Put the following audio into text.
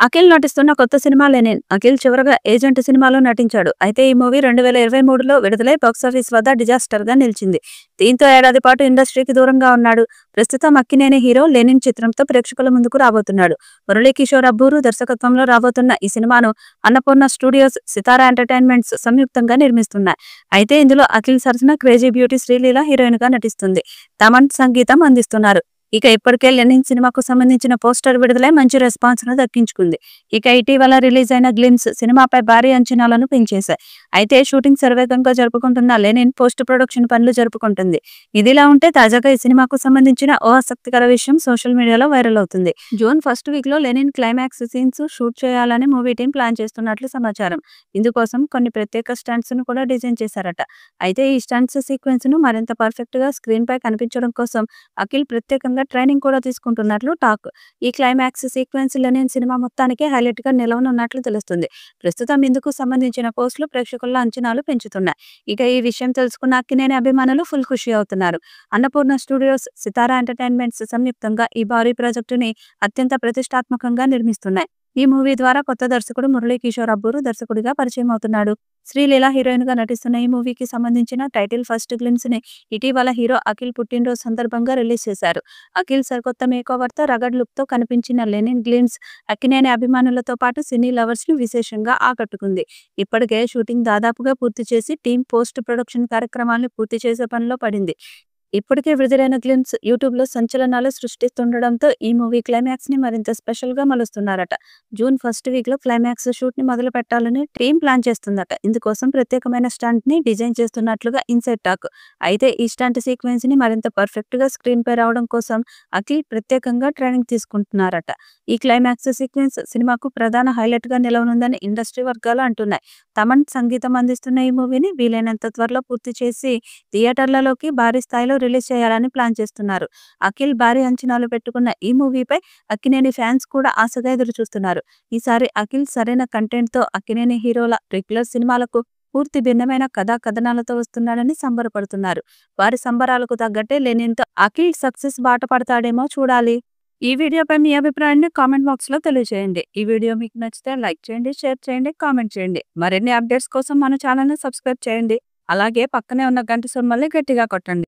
అఖిల్ నటిస్తున్న కొత్త cinema 'Lenin'. Akhil చివరగా ఏజెంట్ సినిమాలో నటించాడు. అయితే ఈ మూవీ 2023లో విడుదలై బాక్సాఫీస్ వద్ద డిజాస్టర్‌గా నిలిచింది. దీంతో ఏడాది పాటు ఇండస్ట్రీకి దూరంగా ఉన్నాడు. ప్రస్తుతం అక్కినేని హీరో 'లెనిన్' చిత్రంతో ప్రేక్షకుల ముందుకు రాబోతున్నాడు. మురళీకిషోర్ అబ్బూరు దర్శకత్వంలో రాబోతున్న ఈ సినిమాను అన్నపూర్ణ స్టూడియోస్, సితారా ఎంటర్టైన్మెంట్స్ సంయుక్తంగా నిర్మిస్తున్నాయి. అయితే ఇందులో అఖిల్ సరసన క్రేజీ బ్యూటీ శ్రీలీల హీరోయిన్‌గా నటిస్తుంది. తమన్ సంగీతం అందిస్తున్నారు. ఇక ఇప్పటికే 'లెనిన్' సినిమాకు సంబంధించిన పోస్టర్ విడుదలై మంచి రెస్పాన్స్ ను దక్కించుకుంది. ఇక ఇటీవల రిలీజ్ అయిన గ్లిమ్స్ సినిమాపై భారీ అంచనాలను పెంచేశాయి. అయితే షూటింగ్ శరవేగంగా జరుపుకుంటున్న 'లెనిన్' పోస్ట్ ప్రొడక్షన్ పనులు జరుపుకుంటుంది. ఇదిలా ఉంటే తాజాగా ఈ సినిమాకు సంబంధించిన ఓ ఆసక్తికర విషయం సోషల్ మీడియాలో వైరల్ అవుతుంది. జూన్ ఫస్ట్ వీక్ లో 'లెనిన్' క్లైమాక్స్ సీన్స్ షూట్ చేయాలని మూవీ టీం ప్లాన్ చేస్తున్నట్లు సమాచారం. ఇందుకోసం కొన్ని ప్రత్యేక స్టంట్స్ ను కూడా డిజైన్ చేశారట. అయితే ఈ స్టంట్స్ సీక్వెన్స్ ను మరింత పర్ఫెక్ట్ గా స్క్రీన్ పై కనిపించడం కోసం అఖిల్ ప్రత్యేకంగా ట్రైనింగ్ కూడా తీసుకుంటున్నట్లు టాక్. ఈ క్లైమాక్స్ సీక్వెన్స్ 'లెనిన్' సినిమా మొత్తానికే హైలైట్ గా నిలవనున్నట్లు తెలుస్తుంది. ప్రస్తుతం ఇందుకు సంబంధించిన పోస్టులు ప్రేక్షకుల అంచనాలు పెంచుతున్నాయి. ఇక ఈ విషయం తెలుసుకున్న అక్కినేని అభిమానులు ఫుల్ ఖుషి అవుతున్నారు. అన్నపూర్ణ స్టూడియోస్, సితారా ఎంటర్టైన్మెంట్స్ సంయుక్తంగా ఈ భారీ ప్రాజెక్టుని అత్యంత ప్రతిష్టాత్మకంగా నిర్మిస్తున్నాయి. ఈ మూవీ ద్వారా కొత్త దర్శకుడు మురళీకిషోర్ అబ్బూరు దర్శకుడిగా పరిచయం అవుతున్నాడు. శ్రీలీల హీరోయిన్ గా నటిస్తున్న ఈ మూవీకి సంబంధించిన టైటిల్ ఫస్ట్ గ్లిమ్స్ ని ఇటీవల హీరో అఖిల్ పుట్టినరోజు సందర్భంగా రిలీజ్ చేశారు. అఖిల్ సరికొత్త మేకోవర్ తో రగడ్ లుక్ తో కనిపించిన 'లెనిన్' గ్లిమ్స్ అక్కినేని అభిమానులతో పాటు సినీ లవర్స్ ను విశేషంగా ఆకట్టుకుంది. ఇప్పటికే షూటింగ్ దాదాపుగా పూర్తి చేసి టీం పోస్ట్ ప్రొడక్షన్ కార్యక్రమాలను పూర్తి చేసే పనిలో పడింది. ఇప్పటికే విడుదలైన గ్లిమ్స్ యూట్యూబ్ లో సంచలనాలు సృష్టిస్తుండడంతో ఈ మూవీ క్లైమాక్స్ ని మరింత స్పెషల్ గా మలుస్తున్నారట. జూన్ ఫస్ట్ వీక్ లో క్లైమాక్స్ షూట్ ని మొదలు పెట్టాలని టీం ప్లాన్ చేస్తుందట. ఇందుకోసం ప్రత్యేకమైన స్టంట్ ని డిజైన్ చేస్తున్నట్లుగా ఇన్సైడ్ టాక్. అయితే ఈ స్టంట్ సీక్వెన్స్ ని మరింత పర్ఫెక్ట్ గా స్క్రీన్ పై రావడం కోసం అఖిల్ ప్రత్యేకంగా ట్రైనింగ్ తీసుకుంటున్నారట. ఈ క్లైమాక్స్ సీక్వెన్స్ సినిమాకు ప్రధాన హైలైట్ గా నిలవనుందని ఇండస్ట్రీ వర్గాలు అంటున్నాయి. తమన్ సంగీతం అందిస్తున్న ఈ మూవీని వీలైనంత త్వరలో పూర్తి చేసి థియేటర్లలోకి భారీ స్థాయిలో రిలీజ్ చేయాలని ప్లాన్ చేస్తున్నారు. అఖిల్ భారీ అంచనాలు పెట్టుకున్న ఈ మూవీపై అక్కినేని ఫ్యాన్స్ కూడా ఆశగా ఎదురు చూస్తున్నారు. ఈసారి అఖిల్ సరైన కంటెంట్ తో అక్కినేని హీరోల రెగ్యులర్ సినిమాలకు పూర్తి భిన్నమైన కథా కథనాలతో వస్తున్నాడని సంబరపడుతున్నారు. వారి సంబరాలకు తగ్గట్టే 'లెనిన్' తో అఖిల్ సక్సెస్ బాట పడతాడేమో చూడాలి. ఈ వీడియోపై మీ అభిప్రాయాన్ని కామెంట్ బాక్స్ లో తెలియజేయండి. ఈ వీడియో మీకు నచ్చితే లైక్ చేయండి, షేర్ చేయండి, కామెంట్ చేయండి. మరిన్ని అప్డేట్స్ కోసం మన ఛానల్ ని సబ్స్క్రైబ్ చేయండి. అలాగే పక్కనే ఉన్న గంట సింబల్ని గట్టిగా కొట్టండి.